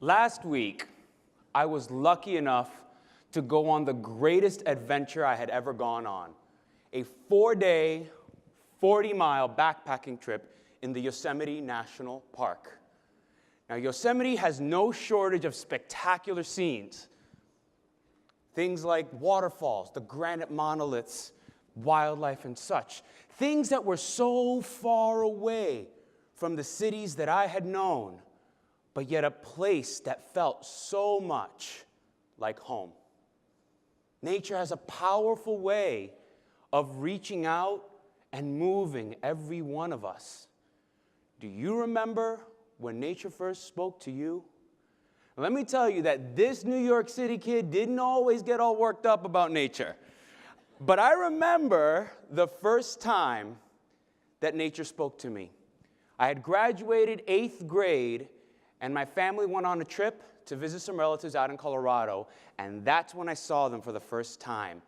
Last week, I was lucky enough to go on the greatest adventure I had ever gone on, a 4-day, 40-mile backpacking trip in the Yosemite National Park. Now, Yosemite has no shortage of spectacular scenes. Things like waterfalls, the granite monoliths, wildlife and such. Things that were so far away from the cities that I had known, but yet a place that felt so much like home. Nature has a powerful way of reaching out and moving every one of us. Do you remember when nature first spoke to you? Let me tell you that this New York City kid didn't always get all worked up about nature. But I remember the first time that nature spoke to me. I had graduated 8th grade, and my family went on a trip to visit some relatives out in Colorado, and that's when I saw them for the first time.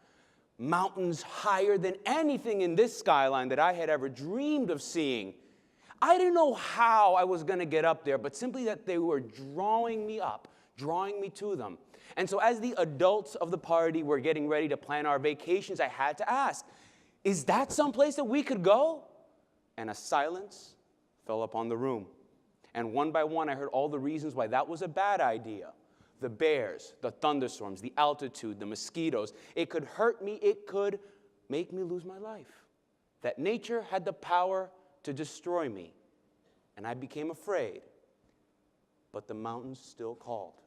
Mountains higher than anything in this skyline that I had ever dreamed of seeing. I didn't know how I was going to get up there, but simply that they were drawing me up, drawing me to them. And so as the adults of the party were getting ready to plan our vacations, I had to ask, is that someplace that we could go? And a silence fell upon the room. And one by one, I heard all the reasons why that was a bad idea. The bears, the thunderstorms, the altitude, the mosquitoes. It could hurt me. It could make me lose my life. That nature had the power to destroy me. And I became afraid. But the mountains still called.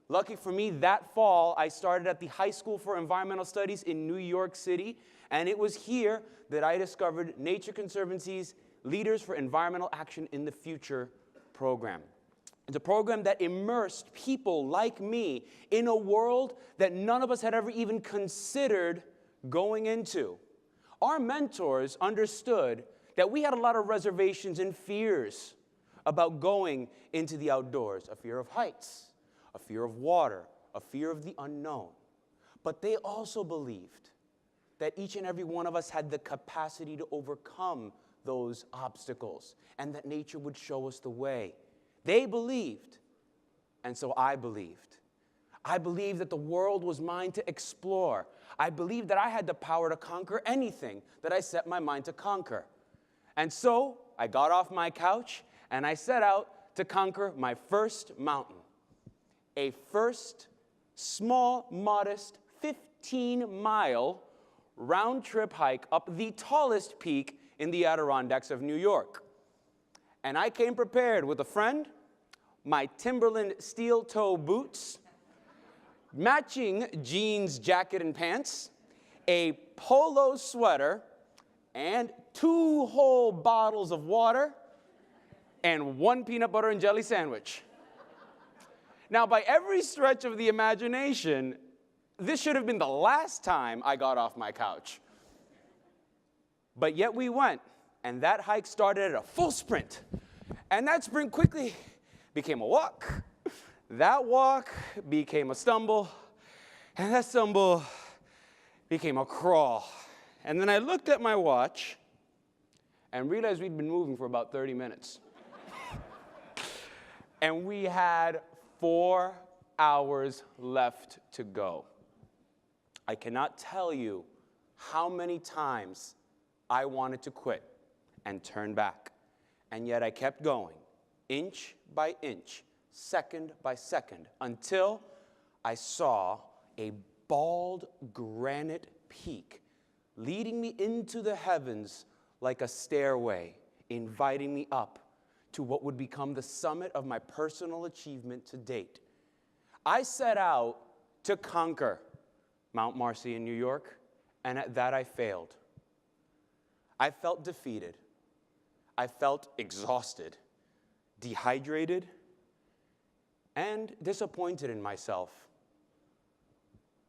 Lucky for me, that fall, I started at the High School for Environmental Studies in New York City. And it was here that I discovered Nature Conservancy's Leaders for Environmental Action in the Future program. It's a program that immersed people like me in a world that none of us had ever even considered going into. Our mentors understood that we had a lot of reservations and fears about going into the outdoors. A fear of heights, a fear of water, a fear of the unknown. But they also believed that each and every one of us had the capacity to overcome those obstacles, and that nature would show us the way. They believed, and so I believed. I believed that the world was mine to explore. I believed that I had the power to conquer anything that I set my mind to conquer. And so I got off my couch, and I set out to conquer my first mountain. A first, small, modest, 15-mile round-trip hike up the tallest peak in the Adirondacks of New York. And I came prepared with a friend, my Timberland steel-toe boots, matching jeans, jacket, and pants, a polo sweater, and 2 whole bottles of water, and 1 peanut butter and jelly sandwich. Now, by every stretch of the imagination, this should have been the last time I got off my couch. But yet we went, and that hike started at a full sprint. And that sprint quickly became a walk. That walk became a stumble. And that stumble became a crawl. And then I looked at my watch and realized we'd been moving for about 30 minutes. And we had 4 hours left to go. I cannot tell you how many times I wanted to quit and turn back. And yet I kept going, inch by inch, second by second, until I saw a bald granite peak leading me into the heavens like a stairway, inviting me up to what would become the summit of my personal achievement to date. I set out to conquer Mount Marcy in New York, and at that I failed. I felt defeated. I felt exhausted, dehydrated, and disappointed in myself.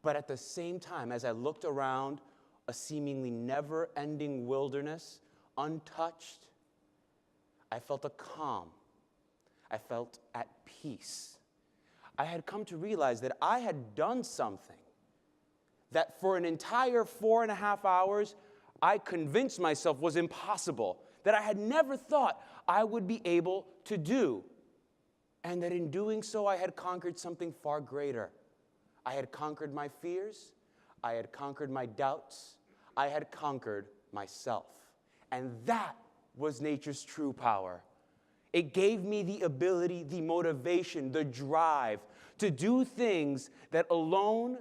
But at the same time, as I looked around a seemingly never-ending wilderness, untouched, I felt a calm. I felt at peace. I had come to realize that I had done something that for an entire 4.5 hours, I convinced myself was impossible, that I had never thought I would be able to do. and that in doing so, I had conquered something far greater. I had conquered my fears. I had conquered my doubts. I had conquered myself. And that was nature's true power. It gave me the ability, the motivation, the drive to do things that alone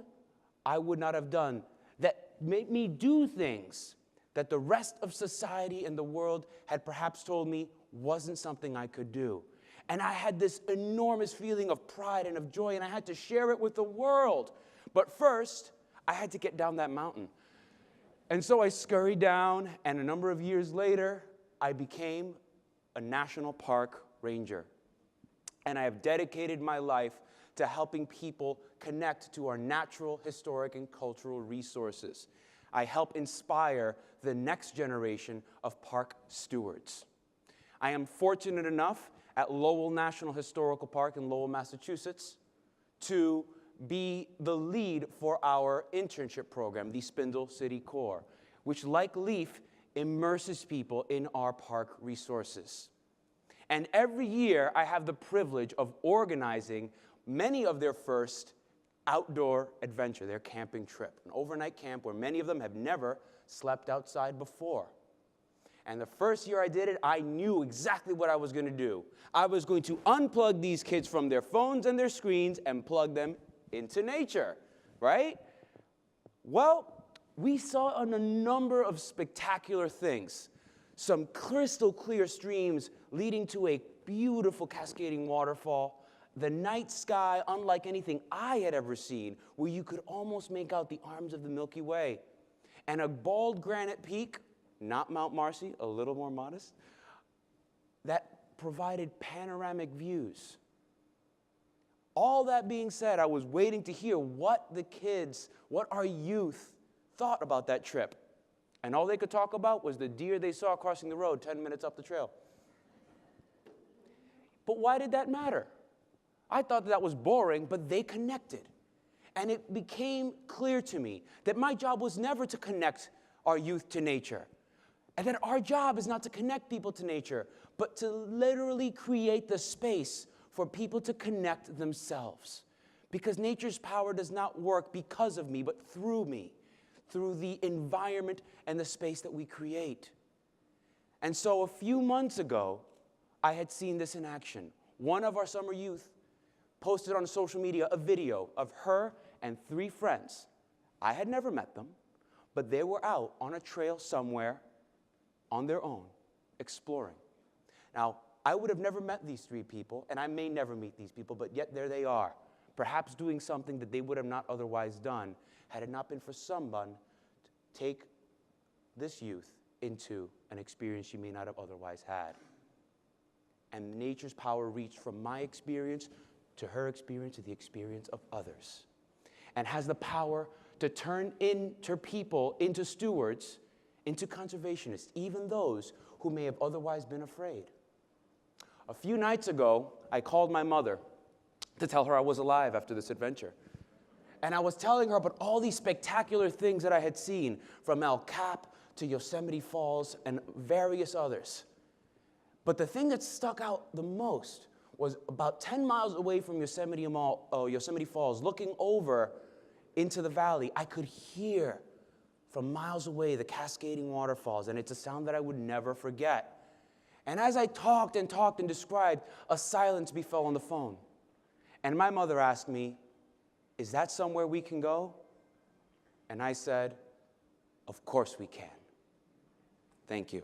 I would not have done, that made me do things that the rest of society and the world had perhaps told me wasn't something I could do. And I had this enormous feeling of pride and of joy, and I had to share it with the world. But first, I had to get down that mountain. And so I scurried down, and a number of years later, I became a national park ranger. And I have dedicated my life to helping people connect to our natural, historic, and cultural resources. I help inspire the next generation of park stewards. I am fortunate enough at Lowell National Historical Park in Lowell, Massachusetts, to be the lead for our internship program, the Spindle City Corps, which, like LEAF, immerses people in our park resources. And every year, I have the privilege of organizing many of their first outdoor adventure, their camping trip, an overnight camp where many of them have never slept outside before. And the first year I did it, I knew exactly what I was going to do. I was going to unplug these kids from their phones and their screens and plug them into nature, right? Well, we saw a number of spectacular things. Some crystal clear streams leading to a beautiful cascading waterfall. The night sky, unlike anything I had ever seen, where you could almost make out the arms of the Milky Way. And a bald granite peak, not Mount Marcy, a little more modest, that provided panoramic views. All that being said, I was waiting to hear what the kids, what our youth thought about that trip. And all they could talk about was the deer they saw crossing the road 10 minutes up the trail. But why did that matter? I thought that was boring, but they connected. And it became clear to me that my job was never to connect our youth to nature. And that our job is not to connect people to nature, but to literally create the space for people to connect themselves. Because nature's power does not work because of me, but through me, through the environment and the space that we create. And so a few months ago, I had seen this in action. One of our summer youth posted on social media a video of her and 3 friends. I had never met them, but they were out on a trail somewhere on their own, exploring. Now, I would have never met these 3 people, and I may never meet these people, but yet there they are, perhaps doing something that they would have not otherwise done had it not been for someone to take this youth into an experience she may not have otherwise had. And nature's power reached from my experience to her experience to the experience of others, and has the power to turn people into stewards, into conservationists, even those who may have otherwise been afraid. A few nights ago, I called my mother to tell her I was alive after this adventure. And I was telling her about all these spectacular things that I had seen, from El Cap to Yosemite Falls and various others. But the thing that stuck out the most was about 10 miles away from Yosemite Falls, looking over into the valley, I could hear from miles away the cascading waterfalls, and it's a sound that I would never forget. And as I talked and described, a silence befell on the phone. And my mother asked me, "Is that somewhere we can go?" And I said, "Of course we can." Thank you.